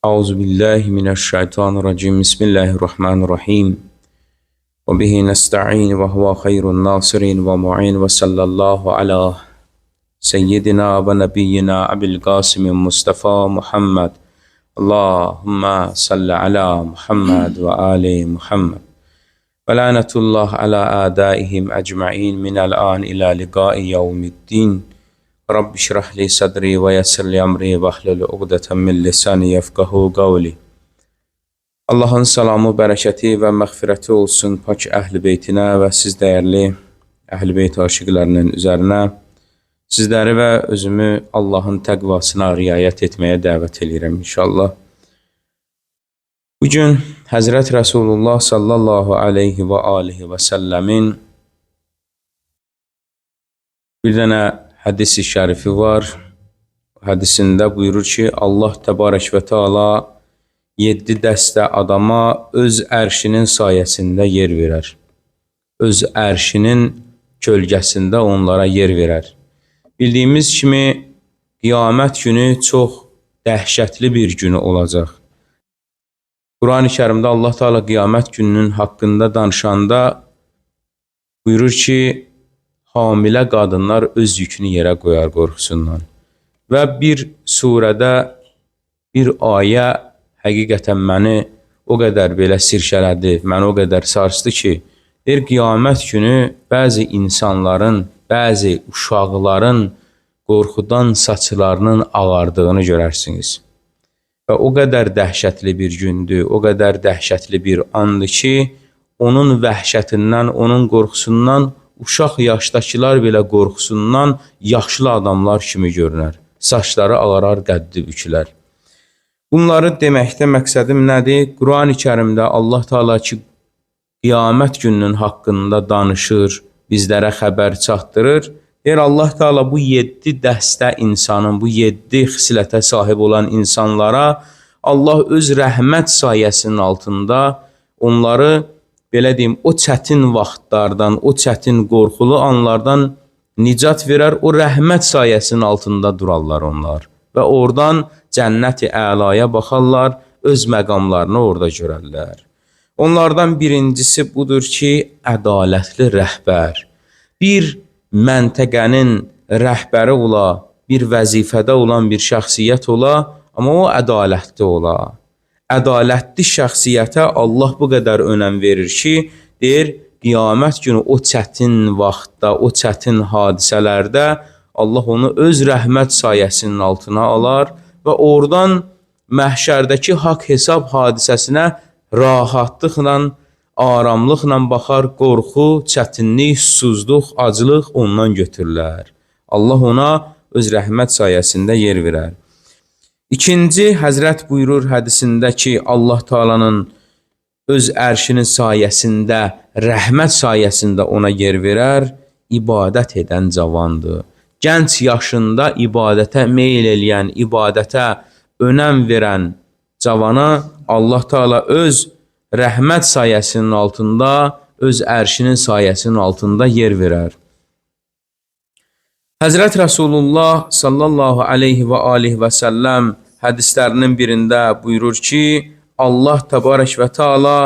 أعوذ بالله من الشيطان الرجيم بسم الله الرحمن الرحيم وبه نستعين وهو خير الناصرين ومعين وصلى الله على سيدنا ونبينا أبي القاسم المصطفى محمد اللهم صل على محمد وآل محمد ولعنة الله على أعدائهم أجمعين من الآن إلى لقاء يوم الدين رب اشرح لي صدري ويسر لي أمري واحلل عقدة من lisani yefqahu qavli. Allahın salamı, bərəkəti və məğfirəti olsun pak əhl-i beytinə və siz dəyərli əhl-i beyt aşiqlərinin üzərinə. Sizləri və özümü Allahın təqvasına riayət etməyə dəvət edirəm inşallah. Bugün Həzrət Rasulullah sallallahu aleyhi və alihi və səlləmin bir dənə hədis-i şərifi var. Hədisində buyurur ki, Allah təbarək və teala 7 dəstə adama öz ərşinin sayəsində yer verər. Öz ərşinin kölgəsində onlara yer verər. Bildiyimiz kimi, qiyamət günü çox dəhşətli bir günü olacaq. Quran-ı Kərimdə Allah Teala qiyamət gününün haqqında danışanda buyurur ki, hamilə qadınlar öz yükünü yerə qoyar qorxusundan. Və bir surədə bir ayə həqiqətən məni o qədər belə sirkələdi, məni o qədər sarsdı ki, bir qiyamət günü bəzi insanların, bəzi uşaqların qorxudan saçlarının ağardığını görərsiniz. Və o qədər dəhşətli bir gündür, o qədər dəhşətli bir andır ki, onun vəhşətindən, onun qorxusundan uşaq yaşdakılar belə qorxusundan yaşlı adamlar kimi görünər. Saçları ağarar, qəddi bükülər. Bunları deməkdə məqsədim nədir? Quran-ı Kərimdə Allah Teala ki, qiyamət gününün haqqında danışır, bizlərə xəbər çatdırır. Allah Teala bu 7 dəstə insanın, bu 7 xislətə sahib olan insanlara Allah öz rəhmət sayəsinin altında onları belə deyim, o çətin vaxtlardan, o çətin qorxulu anlardan nicat verər, o rəhmət sayəsinin altında durarlar onlar. Və oradan cənnət-i əlaya baxarlar, öz məqamlarını orada görərlər. Onlardan birincisi budur ki, ədalətli rəhbər. Bir məntəqənin rəhbəri ola, bir vəzifədə olan bir şəxsiyyət ola, amma o ədalətli ola. Ədalətli şəxsiyyətə Allah bu qədər önəm verir ki, deyir, qiyamət günü o çətin vaxtda, o çətin hadisələrdə Allah onu öz rəhmət sayəsinin altına alar və oradan məhşərdəki haqq hesab hadisəsinə rahatlıqla, aramlıqla baxar, qorxu, çətinlik, susuzluq, acılıq ondan götürürlər. Allah ona öz rəhmət sayəsində yer verər. İkinci, Həzrət buyurur hədisində ki, Allah Teala'nın öz ərşinin sayəsində, rəhmət sayəsində ona yer verər, ibadət edən cavandır. Gənc yaşında ibadətə meyl eləyən, ibadətə önəm verən cavana Allah Teala öz rəhmət sayəsinin altında, öz ərşinin sayəsinin altında yer verər. Həzrət Rasulullah sallallahu aleyhi və alihi və səlləm hədislərinin birində buyurur ki, Allah təbarək və teala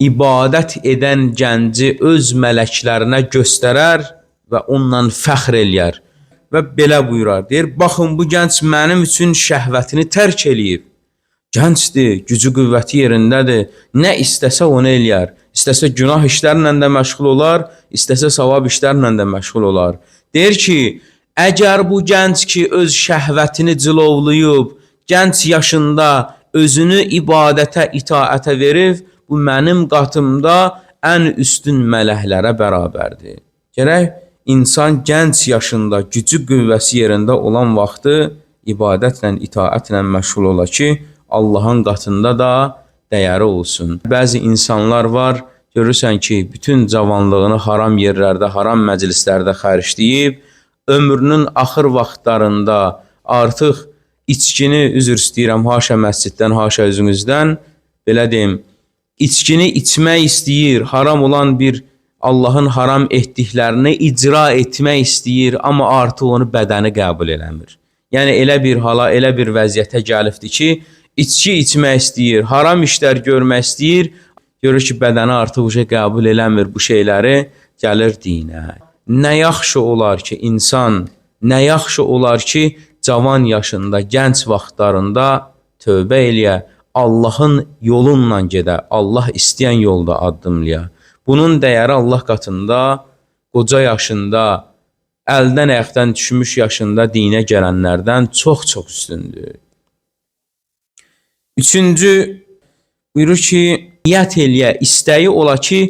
ibadət edən gənci öz mələklərinə göstərər və onunla fəxr eləyər. Və belə buyurar, deyir, baxın bu gənc mənim üçün şəhvətini tərk eləyib. Gəncdir, gücü qüvvəti yerindədir, nə istəsə onu eləyər. İstəsə günah işlərlə də məşğul olar, istəsə savab işlərlə də məşğul olar. Deyir ki, əgər bu gənc ki öz şəhvətini cilovlayıb, gənc yaşında özünü ibadətə, itaətə verib, bu mənim qatımda ən üstün mələklərə bərabərdir. Gərək insan gənc yaşında, gücü qüvvəsi yerində olan vaxtı ibadətlə, itaətlə məşğul ola ki, Allahın qatında da dəyəri olsun. Bəzi insanlar var, görürsən ki, bütün cavanlığını haram yerlərdə, haram məclislərdə xərcləyib, ömrünün axır vaxtlarında artıq içkini, üzr istəyirəm, haşa məsciddən, haşa özünüzdən, belə deyim, içkini içmək istəyir, haram olan bir Allahın haram etdiklərini icra etmək istəyir, amma artıq onu bədəni qəbul eləmir. Yəni elə bir hala, elə bir vəziyyətə gəlibdir ki, içki içmək istəyir, haram işlər görmək istəyir, görür ki, bədəni artıq qəbul eləmir bu şeyləri, gəlir dinə. Nə yaxşı olar ki, insan, nə yaxşı olar ki, cavan yaşında, gənc vaxtlarında tövbə eləyə, Allahın yolunla gedə, Allah istəyən yolda addımlaya. Bunun dəyəri Allah qatında qoca yaşında, əldən ayaqdan düşmüş yaşında dinə gələnlərdən çox-çox üstündür. Üçüncü, buyurur ki, niyyət eləyə, istəyi ola ki,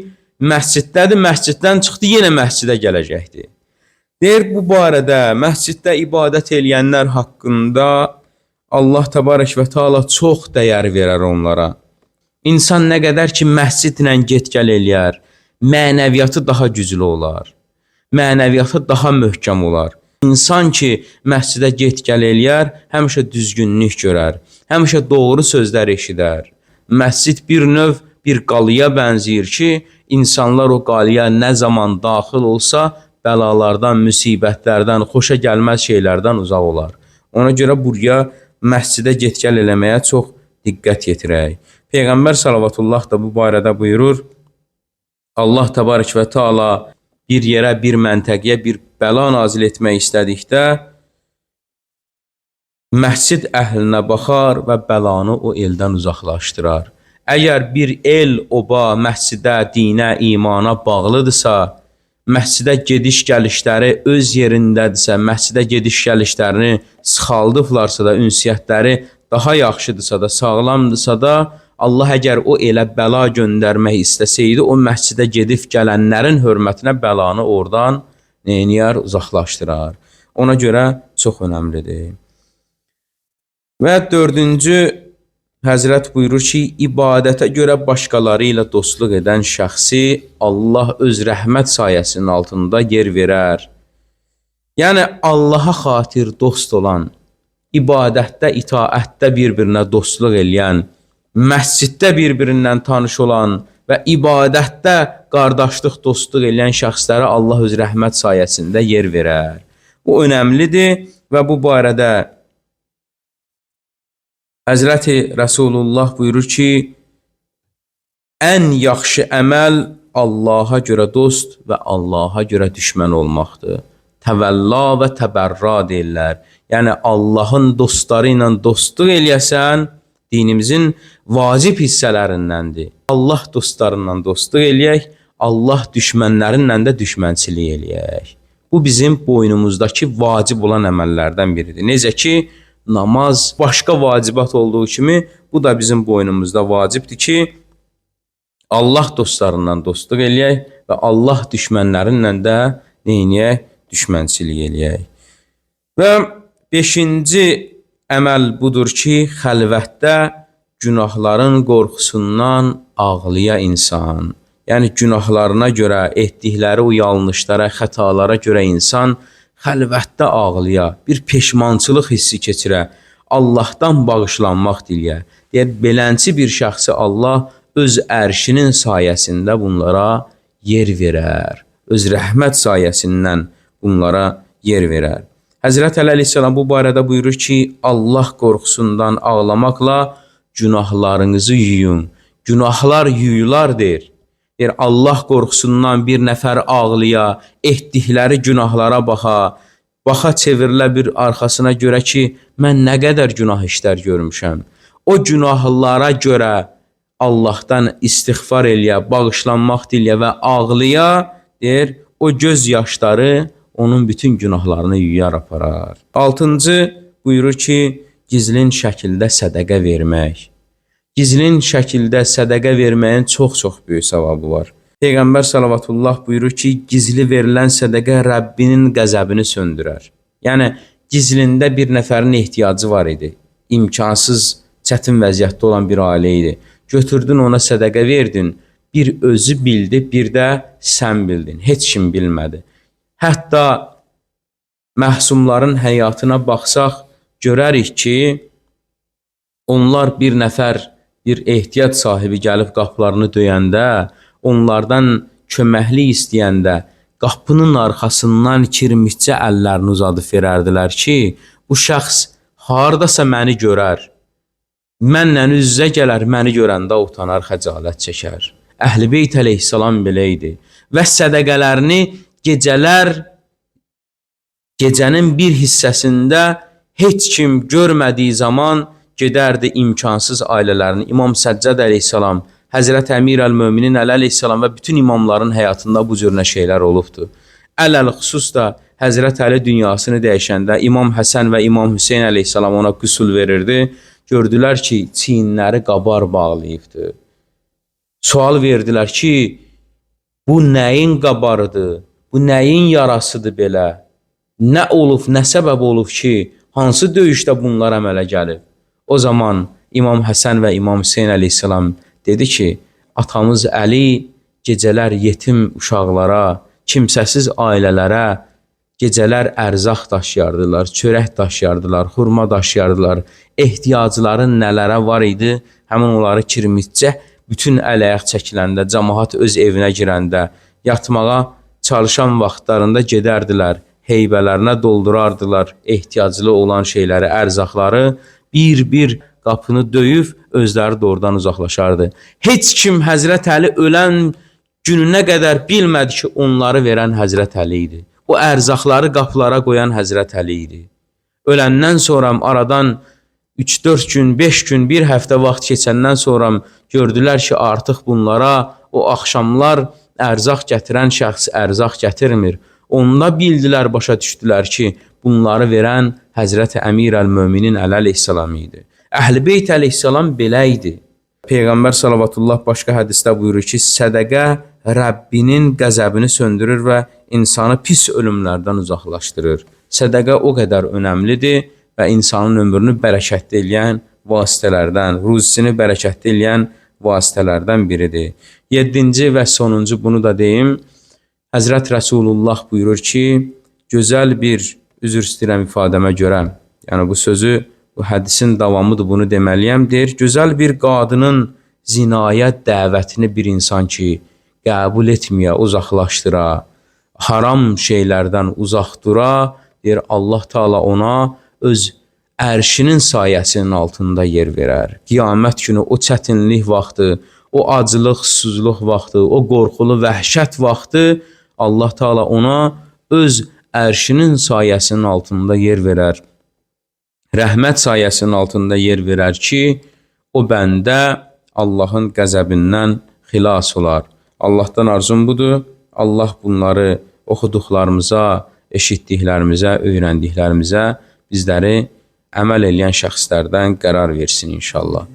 məsciddədir, məsciddən çıxdı, yenə məscidə gələcəkdir. Deyir, bu barədə məsciddə ibadət eləyənlər haqqında Allah təbarək və teala çox dəyər verər onlara. İnsan nə qədər ki, məscidlə get-gəl eləyər, mənəviyyatı daha güclü olar, mənəviyyatı daha möhkəm olar. İnsan ki, məscidə get-gəl eləyər, həmişə düzgünlük görər, həmişə doğru sözlər eşidər. Məscid bir növ bir qalıya bənzəyir ki, insanlar o qalıya nə zaman daxil olsa, bəlalardan, müsibətlərdən, xoşa gəlməz şeylərdən uzaq olar. Ona görə buraya məscidə get-gəl eləməyə çox diqqət yetirək. Peyğəmbər salavatullah da bu barədə buyurur, Allah təbarək və teala bir yerə, bir məntəqəyə bir bəla nazil etmək istədikdə, məscid əhlinə baxar və bəlanı o eldən uzaqlaşdırar. Əgər bir el, oba, məscidə, dinə, imana bağlıdırsa, məscidə gediş-gəlişləri öz yerindədirsə, məscidə gediş-gəlişlərini sıxaldıblarsa da, ünsiyyətləri daha yaxşıdırsa da, sağlamdırsa da, Allah əgər o elə bəla göndərmək istəsəydi, o məscidə gedib gələnlərin hörmətinə bəlanı oradan neyniyər, uzaqlaşdırar. Ona görə çox önəmlidir. Və dördüncü, Həzrət buyurur ki, ibadətə görə başqaları ilə dostluq edən şəxsi Allah öz rəhmət sayəsinin altında yer verər. Yəni, Allaha xatir dost olan, ibadətdə, itaətdə bir-birinə dostluq eləyən, məsciddə bir-birindən tanış olan və ibadətdə qardaşlıq, dostluq eləyən şəxslərə Allah öz rəhmət sayəsində yer verər. Bu önəmlidir və bu barədə Həzrəti Rəsulullah buyurur ki, ən yaxşı əməl Allaha görə dost və Allaha görə düşmən olmaqdır. Təvəlla və təbərra deyirlər. Yəni, Allahın dostları ilə dostluq eləyəsən, dinimizin vacib hissələrindəndir. Allah dostlarından dostluq eləyək, Allah düşmənlərinlə də düşmənçilik eləyək. Bu bizim boynumuzdakı vacib olan əməllərdən biridir. Necə ki, namaz başqa vacibat olduğu kimi, bu da bizim boynumuzda vacibdir ki, Allah dostlarından dostluq eləyək və Allah düşmənlərinlə də neyniyək? Düşmənçilik eləyək. Və beşinci əməl budur ki, xəlvətdə günahların qorxusundan ağlaya insan. Yəni, günahlarına görə, etdikləri o yanlışlara, xətalara görə insan xəlvətdə ağlaya, bir peşmançılıq hissi keçirə, Allahdan bağışlanmaq diləyə. Deyər, belənçi bir şəxsi Allah öz ərşinin sayəsində bunlara yer verər. Öz rəhmət sayəsindən bunlara yer verər. Həzrət Əli əleyhissalam bu barədə buyurur ki, Allah qorxusundan ağlamaqla günahlarınızı yuyun. Günahlar yuyular deyir. Deyir, Allah qorxusundan bir nəfər ağlaya, etdikləri günahlara baxa çevrilə bir arxasına görə ki, mən nə qədər günah işlər görmüşəm. O günahlara görə Allahdan istiğfar eləyə, bağışlanmaq diləyə və ağlaya, deyir, o göz yaşları onun bütün günahlarını yuyar aparar. Altıncı buyurur ki, gizlin şəkildə sədəqə vermək. Gizlin şəkildə sədəqə verməyin çox-çox böyük savabı var. Peyğəmbər salavatullah buyurur ki, gizli verilən sədəqə Rəbbinin qəzəbini söndürər. Yəni, gizlində bir nəfərin ehtiyacı var idi. İmkansız, çətin vəziyyətdə olan bir ailə idi. Götürdün ona sədəqə verdin, bir özü bildi, bir də sən bildin. Heç kim bilmədi. Hətta məhsumların həyatına baxsaq, görərik ki, onlar bir nəfər, bir ehtiyac sahibi gəlib qapılarını döyəndə, onlardan köməklik istəyəndə, qapının arxasından kirmişcə əllərini uzadıb verərdilər ki, bu şəxs hardasa məni görər, mənlə üz-üzə gələr, məni görəndə utanar, xəcalət çəkər. Əhl-i Beyt əleyhissalam belə idi və sədəqələrini gecənin bir hissəsində heç kim görmədiyi zaman gedərdi imkansız ailələrini. İmam Səccad əleyhissalam, Həzrət Əmir əl-Möminin əleyhissalam və bütün imamların həyatında bu cür şeylər olubdur. Ələl-xüsus da Həzrət Əli dünyasını dəyişəndə İmam Həsən və İmam Hüseyn əleyhissalam ona qüsul verirdi. Gördülər ki, çiyinləri qabar bağlayıbdır. Sual verdilər ki, bu nəyin qabarıdır? Bu nəyin yarasıdır belə? Nə olub, nə səbəb olub ki, hansı döyüşdə bunlar əmələ gəlib? O zaman İmam Həsən və İmam Hüseyn əleyhissalam dedi ki, atamız Əli gecələr yetim uşaqlara, kimsəsiz ailələrə gecələr ərzaq daşıyardılar, çörək daşıyardılar, xurma daşıyardılar. Ehtiyacların nələrə var idi, həmin onları kirmitcə bütün əl-ayaq çəkiləndə, cəmaət öz evinə girəndə, yatmağa çalışan vaxtlarında gedərdilər, heybələrinə doldurardılar ehtiyaclı olan şeyləri, ərzaqları, bir-bir qapını döyüb özləri də oradan uzaqlaşardı. Heç kim Həzrət Əli ölən gününə qədər bilmədi ki, onları verən Həzrət Əli idi. O ərzaqları qapılara qoyan Həzrət Əli idi. Öləndən sonra aradan 3-4 gün, 5 gün, bir həftə vaxt keçəndən sonra gördülər ki, artıq bunlara o axşamlar ərzaq gətirən şəxs ərzaq gətirmir. Onda bildilər, başa düşdülər ki, bunları verən Həzrət Əmir əl-Möminin əleyhissalam idi. Əhl-i Beyt əleyhissalam belə idi. Peyğəmbər salavatullah başqa hədisdə buyurur ki, sədəqə Rəbbinin qəzəbini söndürür və insanı pis ölümlərdən uzaqlaşdırır. Sədəqə o qədər önəmlidir və insanın ömrünü bərəkətli eləyən vasitələrdən, ruzisini bərəkətli eləyən vasitələrdən biridir. 7-ci və sonuncu bunu da deyim. Həzrət Rəsulullah buyurur ki, gözəl bir, üzr istəyirəm ifadəmə görə, yəni bu sözü, bu hədisin davamıdır, bunu deməliyəm, deyir, gözəl bir qadının zinaya dəvətini bir insan ki, qəbul etməyə, uzaqlaşdıra, haram şeylərdən uzaq dura, deyir, Allah Teala ona öz ərşinin sayəsinin altında yer verər. Qiyamət günü o çətinlik vaxtı, o acılıq, susuzluq vaxtı, o qorxulu vəhşət vaxtı Allah Teala ona öz ərşinin sayəsinin altında yer verər. Rəhmət sayəsinin altında yer verər ki, o bəndə Allahın qəzəbindən xilas olar. Allahdan arzum budur. Allah bunları oxuduqlarımıza, eşitdiklərimizə, öyrəndiklərimizə bizləri əməl edən şəxslərdən qərar versin inşallah.